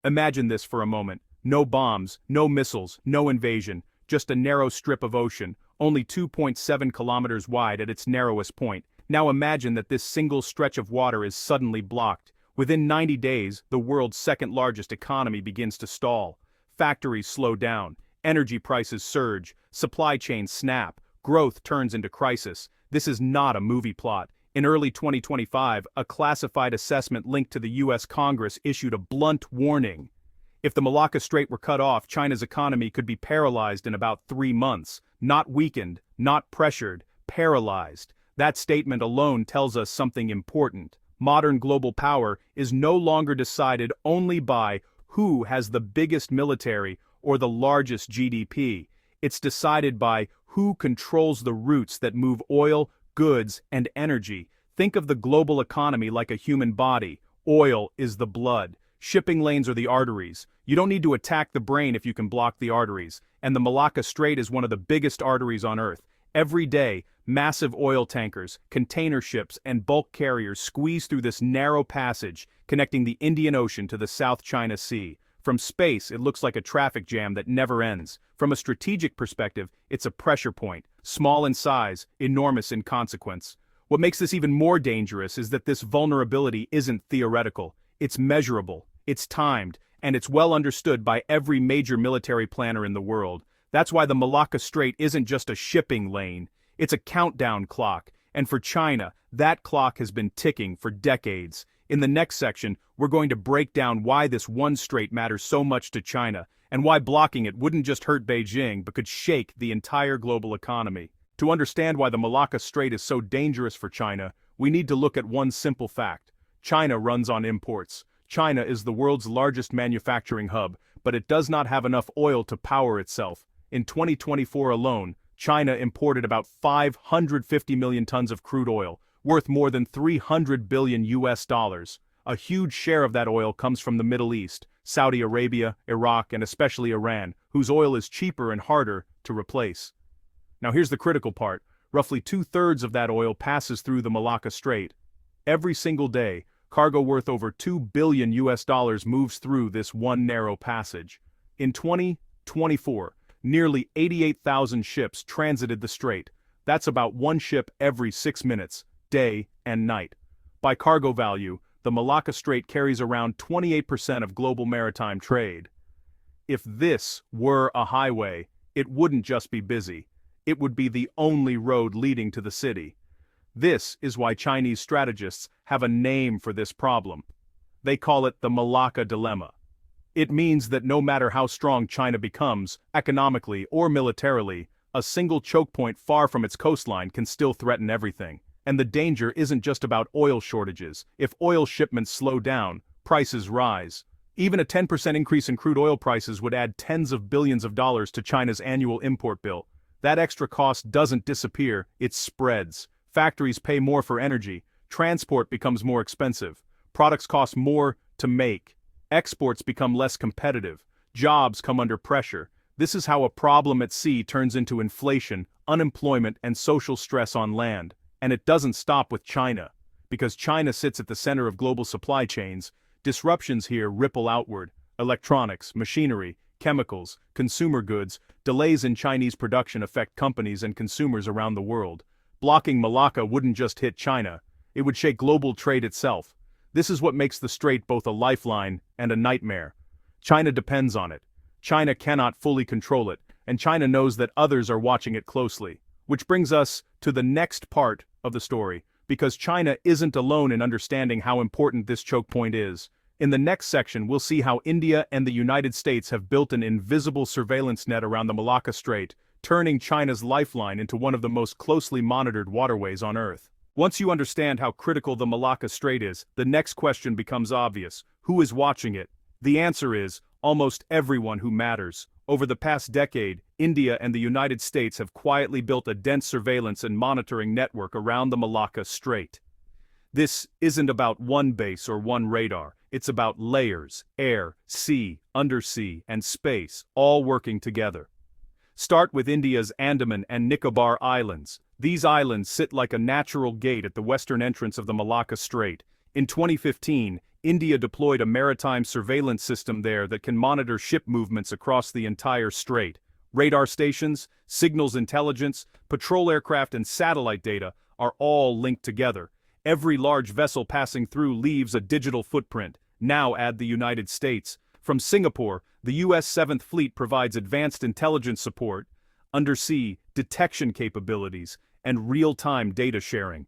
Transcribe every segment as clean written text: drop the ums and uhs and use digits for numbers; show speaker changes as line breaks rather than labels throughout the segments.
Imagine this for a moment. No bombs, no missiles, no invasion, just a narrow strip of ocean, only 2.7 kilometers wide at its narrowest point. Now imagine that this single stretch of water is suddenly blocked. Within 90 days, the world's second largest economy begins to stall. Factories slow down, energy prices surge, supply chains snap, growth turns into crisis. This is not a movie plot. In early 2025, a classified assessment linked to the US Congress issued a blunt warning. If the Malacca Strait were cut off, China's economy could be paralyzed in about 3 months. Not weakened, not pressured, paralyzed. That statement alone tells us something important. Modern global power is no longer decided only by who has the biggest military or the largest GDP. It's decided by who controls the routes that move oil, goods, and energy. Think of the global economy like a human body. Oil is the blood. Shipping lanes are the arteries. You don't need to attack the brain if you can block the arteries. And the Malacca Strait is one of the biggest arteries on Earth. Every day, massive oil tankers, container ships, and bulk carriers squeeze through this narrow passage, connecting the Indian Ocean to the South China Sea. From space, it looks like a traffic jam that never ends. From a strategic perspective, it's a pressure point, small in size, enormous in consequence. What makes this even more dangerous is that this vulnerability isn't theoretical. It's measurable, it's timed, and it's well understood by every major military planner in the world. That's why the Malacca Strait isn't just a shipping lane, it's a countdown clock, and for China, that clock has been ticking for decades. In the next section, we're going to break down why this one strait matters so much to China, and why blocking it wouldn't just hurt Beijing but could shake the entire global economy. To understand why the Malacca Strait is so dangerous for China, we need to look at one simple fact. China runs on imports. China is the world's largest manufacturing hub, but it does not have enough oil to power itself. In 2024 alone, China imported about 550 million tons of crude oil, worth more than $300 billion US. A huge share of that oil comes from the Middle East, Saudi Arabia, Iraq, and especially Iran, whose oil is cheaper and harder to replace. Now here's the critical part. Roughly 2/3 of that oil passes through the Malacca Strait. Every single day, cargo worth over $2 billion US moves through this one narrow passage. In 2024, nearly 88,000 ships transited the strait. That's about one ship every 6 minutes, day and night. By cargo value, the Malacca Strait carries around 28% of global maritime trade. If this were a highway, it wouldn't just be busy. It would be the only road leading to the city. This is why Chinese strategists have a name for this problem. They call it the Malacca Dilemma. It means that no matter how strong China becomes, economically or militarily, a single choke point far from its coastline can still threaten everything. And the danger isn't just about oil shortages. If oil shipments slow down, prices rise. Even a 10% increase in crude oil prices would add tens of billions of dollars to China's annual import bill. That extra cost doesn't disappear, it spreads. Factories pay more for energy, transport becomes more expensive, products cost more to make, exports become less competitive, jobs come under pressure. This is how a problem at sea turns into inflation, unemployment, and social stress on land. And it doesn't stop with China. Because China sits at the center of global supply chains, disruptions here ripple outward. Electronics, machinery, chemicals, consumer goods, delays in Chinese production affect companies and consumers around the world. Blocking Malacca wouldn't just hit China, it would shake global trade itself. This is what makes the strait both a lifeline and a nightmare. China depends on it. China cannot fully control it, and China knows that others are watching it closely. Which brings us to the next part of the story, because China isn't alone in understanding how important this choke point is. In the next section, we'll see how India and the United States have built an invisible surveillance net around the Malacca Strait, turning China's lifeline into one of the most closely monitored waterways on Earth. Once you understand how critical the Malacca Strait is, the next question becomes obvious. Who is watching it? The answer is, almost everyone who matters. Over the past decade, India and the United States have quietly built a dense surveillance and monitoring network around the Malacca Strait. This isn't about one base or one radar, it's about layers, air, sea, undersea, and space, all working together. Start with India's Andaman and Nicobar Islands. These islands sit like a natural gate at the western entrance of the Malacca Strait. In 2015, India deployed a maritime surveillance system there that can monitor ship movements across the entire strait. Radar stations, signals intelligence, patrol aircraft and satellite data are all linked together. Every large vessel passing through leaves a digital footprint. Now add the United States. From Singapore, the U.S. 7th Fleet provides advanced intelligence support, undersea detection capabilities, and real-time data sharing.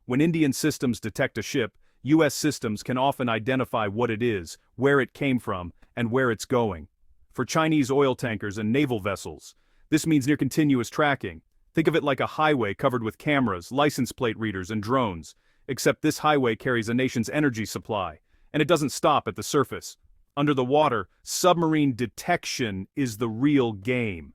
When Indian systems detect a ship, U.S. systems can often identify what it is, where it came from, and where it's going. For Chinese oil tankers and naval vessels, this means near continuous tracking. Think of it like a highway covered with cameras, license plate readers, and drones. Except this highway carries a nation's energy supply, and it doesn't stop at the surface. Under the water, submarine detection is the real game.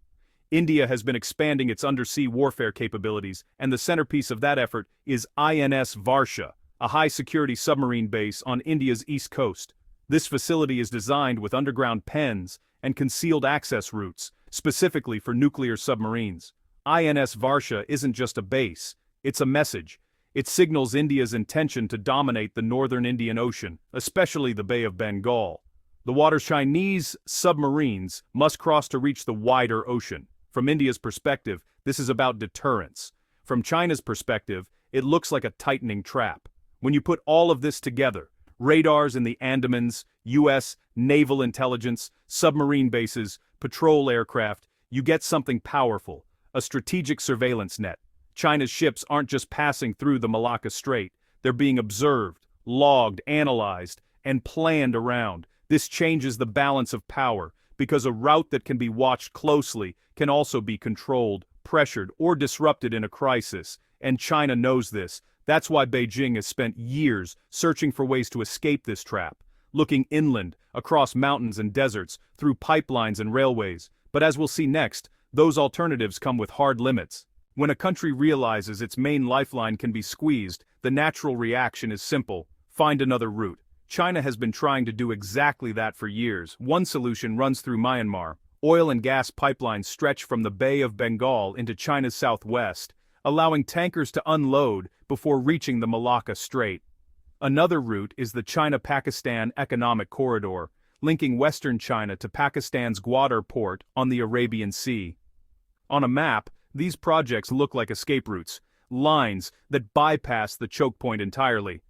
India has been expanding its undersea warfare capabilities, and the centerpiece of that effort is INS Varsha, a high-security submarine base on India's east coast. This facility is designed with underground pens and concealed access routes, specifically for nuclear submarines. INS Varsha isn't just a base, it's a message. It signals India's intention to dominate the northern Indian Ocean, especially the Bay of Bengal. The waters Chinese submarines must cross to reach the wider ocean. From India's perspective, this is about deterrence. From China's perspective, it looks like a tightening trap. When you put all of this together, radars in the Andamans, U.S. naval intelligence, submarine bases, patrol aircraft, you get something powerful, a strategic surveillance net. China's ships aren't just passing through the Malacca Strait, they're being observed, logged, analyzed, and planned around. This changes the balance of power, because a route that can be watched closely can also be controlled, pressured, or disrupted in a crisis, and China knows this. That's why Beijing has spent years searching for ways to escape this trap, looking inland, across mountains and deserts, through pipelines and railways. But as we'll see next, those alternatives come with hard limits. When a country realizes its main lifeline can be squeezed, the natural reaction is simple: find another route. China has been trying to do exactly that for years. One solution runs through Myanmar. Oil and gas pipelines stretch from the Bay of Bengal into China's southwest, allowing tankers to unload before reaching the Malacca Strait. Another route is the China-Pakistan Economic Corridor, linking western China to Pakistan's Gwadar port on the Arabian Sea. On a map, these projects look like escape routes, lines that bypass the choke point entirely.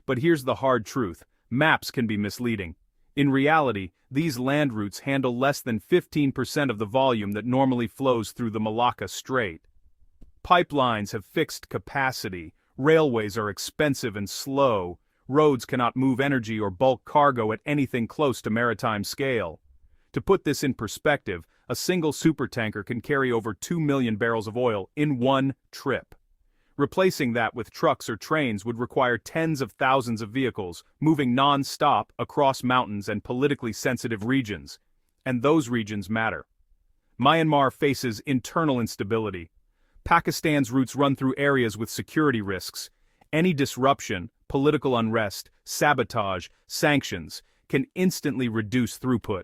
But here's the hard truth: maps can be misleading. In reality, these land routes handle less than 15% of the volume that normally flows through the Malacca Strait. Pipelines have fixed capacity, railways are expensive and slow, roads cannot move energy or bulk cargo at anything close to maritime scale. To put this in perspective, a single supertanker can carry over 2 million barrels of oil in one trip. Replacing that with trucks or trains would require tens of thousands of vehicles, moving non-stop across mountains and politically sensitive regions. And those regions matter. Myanmar faces internal instability. Pakistan's routes run through areas with security risks. Any disruption, political unrest, sabotage, sanctions, can instantly reduce throughput.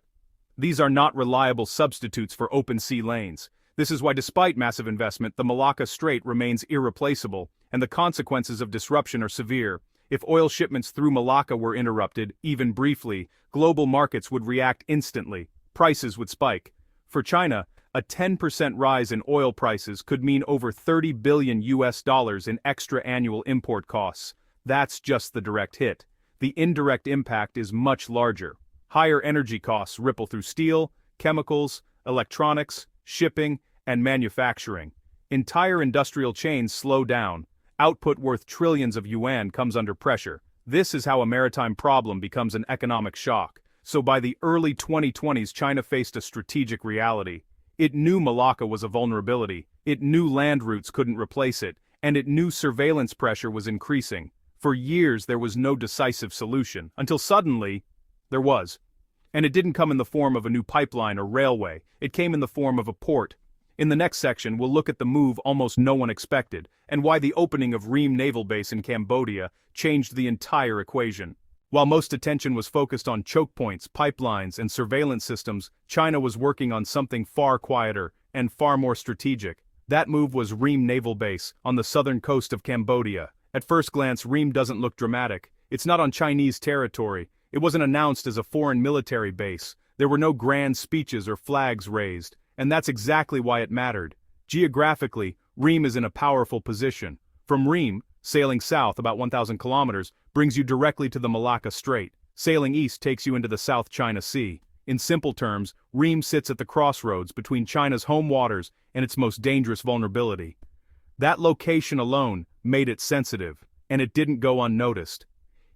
These are not reliable substitutes for open sea lanes. This is why, despite massive investment, the Malacca Strait remains irreplaceable, and the consequences of disruption are severe. If oil shipments through Malacca were interrupted, even briefly, global markets would react instantly. Prices would spike. For China, a 10% rise in oil prices could mean over $30 billion in extra annual import costs. That's just the direct hit. The indirect impact is much larger. Higher energy costs ripple through steel, chemicals, electronics, shipping, and manufacturing. Entire industrial chains slow down. Output worth trillions of yuan comes under pressure. This is how a maritime problem becomes an economic shock. So by the early 2020s, China faced a strategic reality. It knew Malacca was a vulnerability, it knew land routes couldn't replace it, and it knew surveillance pressure was increasing. For years there was no decisive solution, until suddenly, there was. And it didn't come in the form of a new pipeline or railway, it came in the form of a port. In the next section, we'll look at the move almost no one expected, and why the opening of Ream naval base in Cambodia changed the entire equation. While most attention was focused on choke points, pipelines, and surveillance systems, China was working on something far quieter and far more strategic. That move was Ream naval base on the southern coast of Cambodia. At first glance, Ream doesn't look dramatic. It's not on Chinese territory. It wasn't announced as a foreign military base, there were no grand speeches or flags raised, and that's exactly why it mattered. Geographically, Ream is in a powerful position. From Ream, sailing south about 1,000 kilometers brings you directly to the Malacca Strait. Sailing east takes you into the South China Sea. In simple terms, Ream sits at the crossroads between China's home waters and its most dangerous vulnerability. That location alone made it sensitive, and it didn't go unnoticed.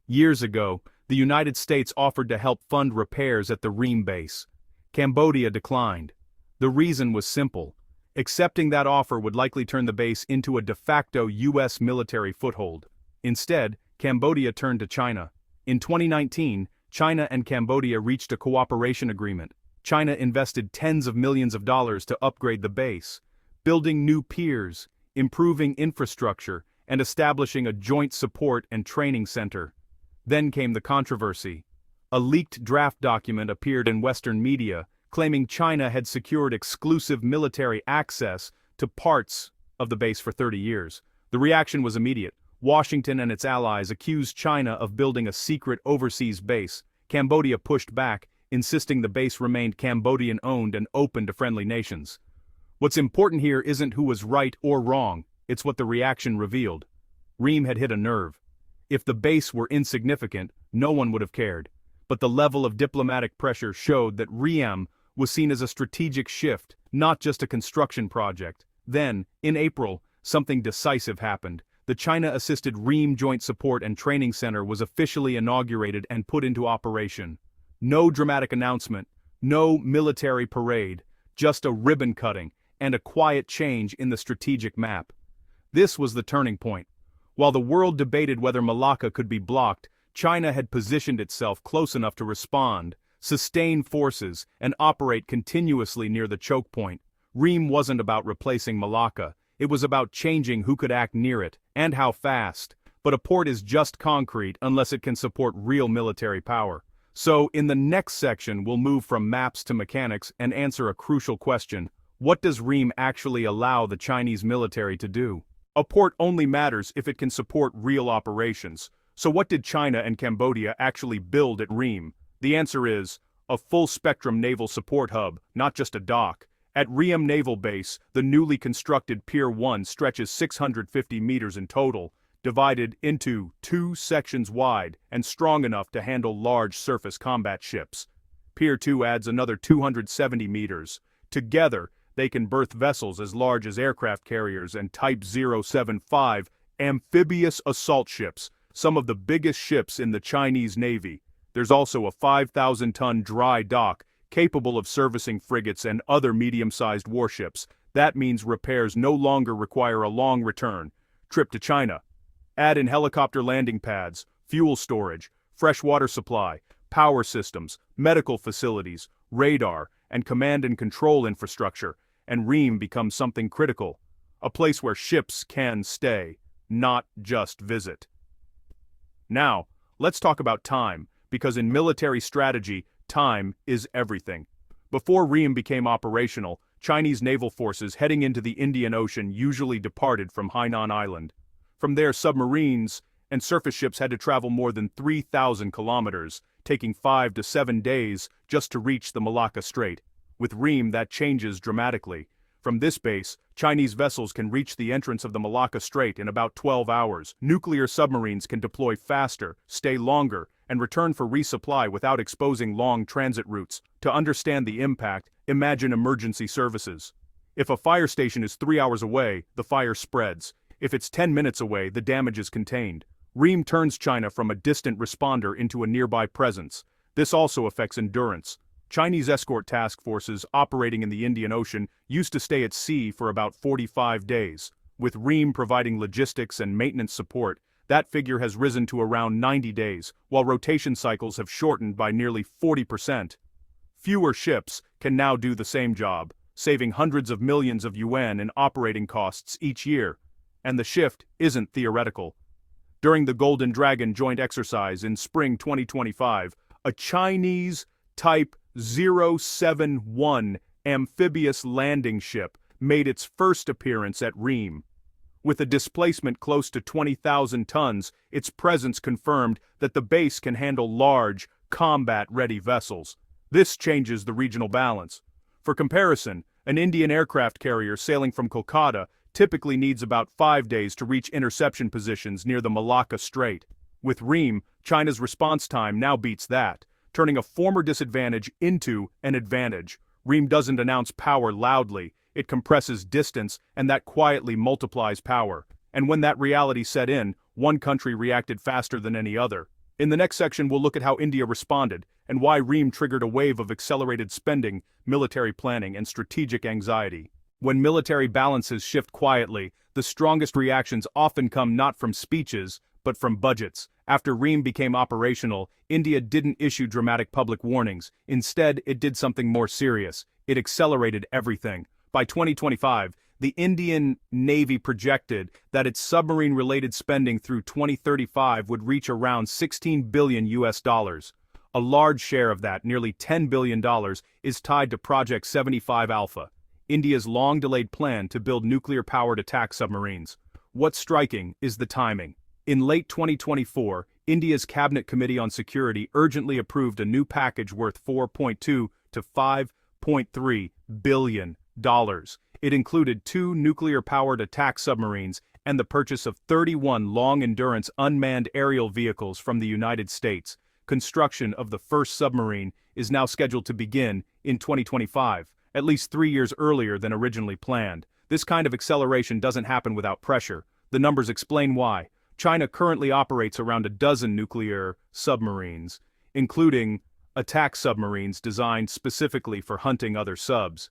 Years ago, the United States offered to help fund repairs at the Ream base. Cambodia declined. The reason was simple. Accepting that offer would likely turn the base into a de facto U.S. military foothold. Instead, Cambodia turned to China. In 2019, China and Cambodia reached a cooperation agreement. China invested tens of millions of dollars to upgrade the base, building new piers, improving infrastructure, and establishing a joint support and training center. Then came the controversy. A leaked draft document appeared in Western media, claiming China had secured exclusive military access to parts of the base for 30 years. The reaction was immediate. Washington and its allies accused China of building a secret overseas base. Cambodia pushed back, insisting the base remained Cambodian-owned and open to friendly nations. What's important here isn't who was right or wrong, it's what the reaction revealed. Ream had hit a nerve. If the base were insignificant, no one would have cared. But the level of diplomatic pressure showed that Ream was seen as a strategic shift, not just a construction project. Then, in April, something decisive happened. The China-assisted Ream Joint Support and Training Center was officially inaugurated and put into operation. No dramatic announcement, no military parade, just a ribbon cutting and a quiet change in the strategic map. This was the turning point. While the world debated whether Malacca could be blocked, China had positioned itself close enough to respond, sustain forces, and operate continuously near the choke point. Ream wasn't about replacing Malacca. It was about changing who could act near it, and how fast. But a port is just concrete unless it can support real military power. So, in the next section we'll move from maps to mechanics and answer a crucial question. What does Ream actually allow the Chinese military to do? A port only matters if it can support real operations. So what did China and Cambodia actually build at Ream? The answer is, a full-spectrum naval support hub, not just a dock. At Ream Naval Base, the newly constructed Pier 1 stretches 650 meters in total, divided into 2 sections wide and strong enough to handle large surface combat ships. Pier 2 adds another 270 meters. Together, they can berth vessels as large as aircraft carriers and Type 075 amphibious assault ships, some of the biggest ships in the Chinese Navy. There's also a 5,000-ton dry dock, capable of servicing frigates and other medium-sized warships. That means repairs no longer require a long return trip to China. Add in helicopter landing pads, fuel storage, fresh water supply, power systems, medical facilities, radar, and command and control infrastructure, and Ream becomes something critical. A place where ships can stay, not just visit. Now, let's talk about time, because in military strategy, time is everything. Before Ream became operational, Chinese naval forces heading into the Indian Ocean usually departed from Hainan Island. From there, submarines and surface ships had to travel more than 3,000 kilometers, taking 5 to 7 days just to reach the Malacca Strait. With Ream, that changes dramatically. From this base, Chinese vessels can reach the entrance of the Malacca Strait in about 12 hours. Nuclear submarines can deploy faster, stay longer, and return for resupply without exposing long transit routes. To understand the impact, imagine emergency services. If a fire station is 3 hours away, the fire spreads. If it's 10 minutes away, the damage is contained. Ream turns China from a distant responder into a nearby presence. This also affects endurance. Chinese escort task forces operating in the Indian Ocean used to stay at sea for about 45 days. With Ream providing logistics and maintenance support, that figure has risen to around 90 days, while rotation cycles have shortened by nearly 40%. Fewer ships can now do the same job, saving hundreds of millions of yuan in operating costs each year. And the shift isn't theoretical. During the Golden Dragon joint exercise in spring 2025, a Chinese Type 071 amphibious landing ship made its first appearance at Ream. With a displacement close to 20,000 tons, its presence confirmed that the base can handle large, combat-ready vessels. This changes the regional balance. For comparison, an Indian aircraft carrier sailing from Kolkata typically needs about 5 days to reach interception positions near the Malacca Strait. With Ream, China's response time now beats that, turning a former disadvantage into an advantage. Ream doesn't announce power loudly, it compresses distance, and that quietly multiplies power. And when that reality set in, one country reacted faster than any other. In the next section, we'll look at how India responded, and why Ream triggered a wave of accelerated spending, military planning, and strategic anxiety. When military balances shift quietly, the strongest reactions often come not from speeches, but from budgets. After Ream became operational, India didn't issue dramatic public warnings. Instead, it did something more serious. It accelerated everything. By 2025, the Indian Navy projected that its submarine-related spending through 2035 would reach around $16 billion. A large share of that, nearly $10 billion, is tied to Project 75 Alpha, India's long-delayed plan to build nuclear-powered attack submarines. What's striking is the timing. In late 2024, India's Cabinet Committee on Security urgently approved a new package worth $4.2 to $5.3 billion. It included 2 nuclear-powered attack submarines and the purchase of 31 long-endurance unmanned aerial vehicles from the United States. Construction of the first submarine is now scheduled to begin in 2025, at least 3 years earlier than originally planned. This kind of acceleration doesn't happen without pressure. The numbers explain why. China currently operates around a dozen nuclear submarines, including attack submarines designed specifically for hunting other subs.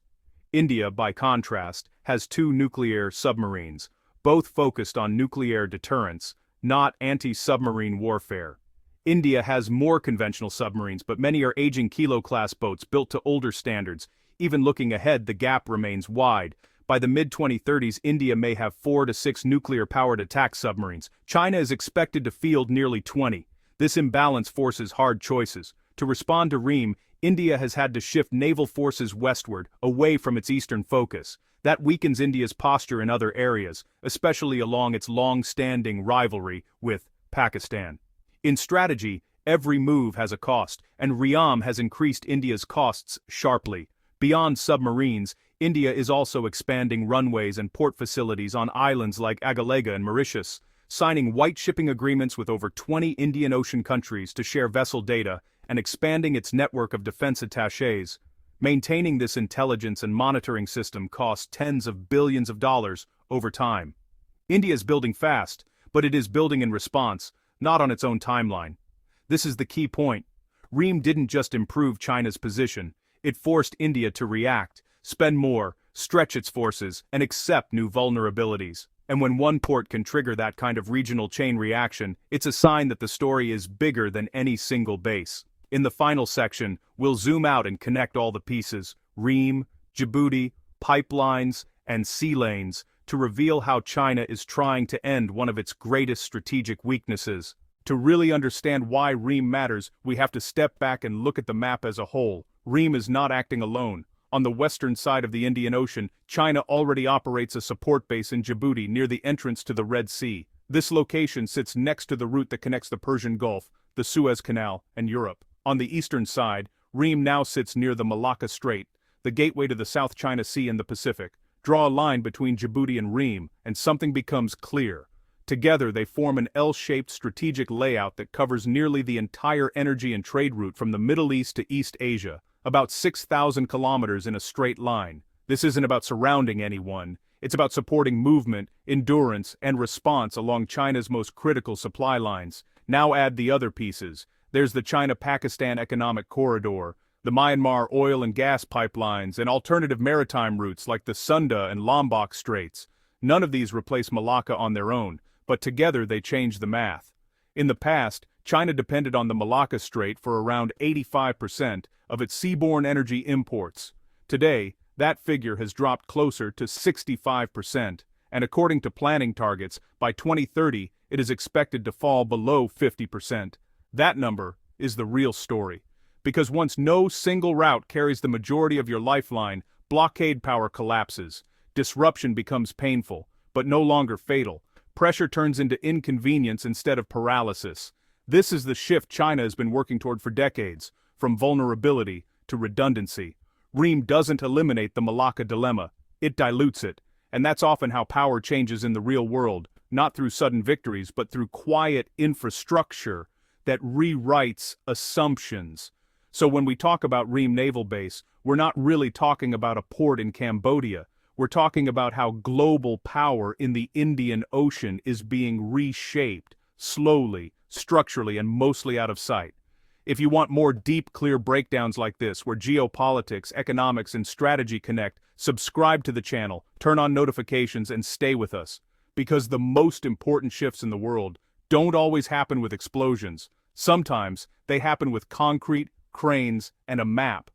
India, by contrast, has 2 nuclear submarines, both focused on nuclear deterrence, not anti-submarine warfare. India has more conventional submarines, but many are aging Kilo-class boats built to older standards. Even looking ahead, the gap remains wide. By the mid-2030s, India may have 4 to 6 nuclear-powered attack submarines. China is expected to field nearly 20. This imbalance forces hard choices. To respond to Ream, India has had to shift naval forces westward, away from its eastern focus. That weakens India's posture in other areas, especially along its long-standing rivalry with Pakistan. In strategy, every move has a cost, and Ream has increased India's costs sharply. Beyond submarines, India is also expanding runways and port facilities on islands like Agalega and Mauritius, signing white shipping agreements with over 20 Indian Ocean countries to share vessel data, and expanding its network of defense attachés. Maintaining this intelligence and monitoring system costs tens of billions of dollars over time. India is building fast, but it is building in response, not on its own timeline. This is the key point. Ream didn't just improve China's position, it forced India to react, spend more, stretch its forces, and accept new vulnerabilities. And when one port can trigger that kind of regional chain reaction, it's a sign that the story is bigger than any single base. In the final section, we'll zoom out and connect all the pieces, Ream, Djibouti, pipelines, and sea lanes, to reveal how China is trying to end one of its greatest strategic weaknesses. To really understand why Ream matters, we have to step back and look at the map as a whole. Ream is not acting alone. On the western side of the Indian Ocean, China already operates a support base in Djibouti near the entrance to the Red Sea. This location sits next to the route that connects the Persian Gulf, the Suez Canal, and Europe. On the eastern side, Ream now sits near the Malacca Strait, the gateway to the South China Sea and the Pacific. Draw a line between Djibouti and Ream, and something becomes clear. Together they form an L-shaped strategic layout that covers nearly the entire energy and trade route from the Middle East to East Asia, about 6,000 kilometers in a straight line. This isn't about surrounding anyone, it's about supporting movement, endurance, and response along China's most critical supply lines. Now add the other pieces. There's the China-Pakistan Economic Corridor, the Myanmar oil and gas pipelines, and alternative maritime routes like the Sunda and Lombok Straits. None of these replace Malacca on their own, but together they change the math. In the past, China depended on the Malacca Strait for around 85% of its seaborne energy imports. Today, that figure has dropped closer to 65%, and according to planning targets, by 2030 it is expected to fall below 50%. That number is the real story. Because once no single route carries the majority of your lifeline, blockade power collapses. Disruption becomes painful, but no longer fatal. Pressure turns into inconvenience instead of paralysis. This is the shift China has been working toward for decades, from vulnerability to redundancy. Ream doesn't eliminate the Malacca dilemma, it dilutes it, and that's often how power changes in the real world, not through sudden victories but through quiet infrastructure that rewrites assumptions. So when we talk about Ream Naval Base, we're not really talking about a port in Cambodia. We're talking about how global power in the Indian Ocean is being reshaped, slowly, structurally, and mostly out of sight. If you want more deep, clear breakdowns like this, where geopolitics, economics, and strategy connect, subscribe to the channel, turn on notifications, and stay with us. Because the most important shifts in the world don't always happen with explosions. Sometimes they happen with concrete, cranes, and a map.